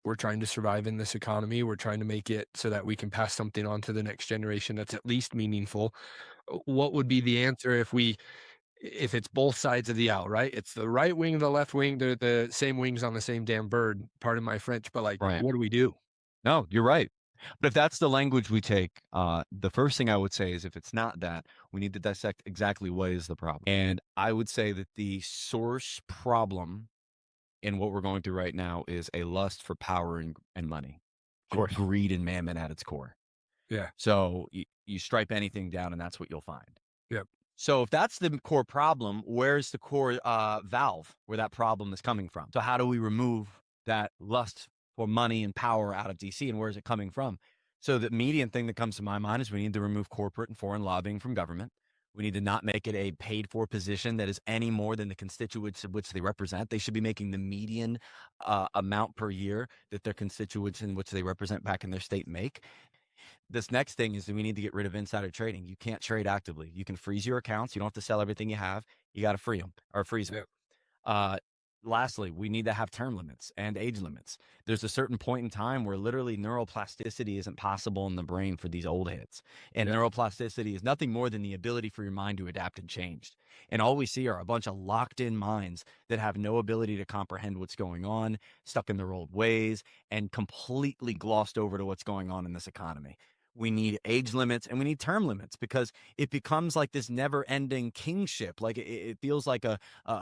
We're trying to survive in this economy. We're trying to make it so that we can pass something on to the next generation that's at least meaningful. What would be the answer if it's both sides of the aisle, right? It's the right wing and the left wing. They're the same wings on the same damn bird. Pardon my French, but like, Right. what do we do? No, you're right. But if that's the language we take, the first thing I would say is if it's not that, we need to dissect exactly what is the problem. And I would say that the source problem in what we're going through right now is a lust for power and money, Of course. greed and mammon at its core. Yeah. So you stripe anything down, and that's what you'll find. Yep. So if that's the core problem, where's the core valve where that problem is coming from? So how do we remove that lust for money and power out of DC, and where is it coming from? So the immediate thing that comes to my mind is we need to remove corporate and foreign lobbying from government. We need to not make it a paid for position that is any more than the constituents of which they represent. They should be making the median amount per year that their constituents in which they represent back in their state make. This next thing is that we need to get rid of insider trading. You can't trade actively. You can freeze your accounts. You don't have to sell everything you have. You got to free them or freeze them. Yep. Uh, Lastly, we need to have term limits and age limits. There's a certain point in time where literally neuroplasticity isn't possible in the brain for these old heads. And Yep. neuroplasticity is nothing more than the ability for your mind to adapt and change. And all we see are a bunch of locked in minds that have no ability to comprehend what's going on, stuck in their old ways, and completely glossed over to what's going on in this economy. We need age limits and we need term limits because it becomes like this never ending kingship. Like it feels like a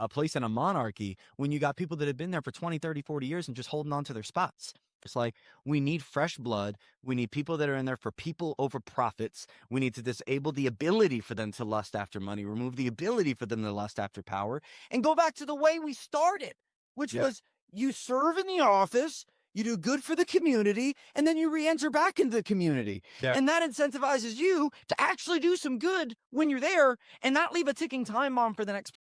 place in a monarchy when you got people that have been there for 20, 30, 40 years and just holding on to their spots. It's like we need fresh blood. We need people that are in there for people over profits. We need to disable the ability for them to lust after money, remove the ability for them to lust after power, and go back to the way we started, which Yep. was you serve in the office, you do good for the community, and then you re-enter back into the community. Yep. And that incentivizes you to actually do some good when you're there and not leave a ticking time bomb for the next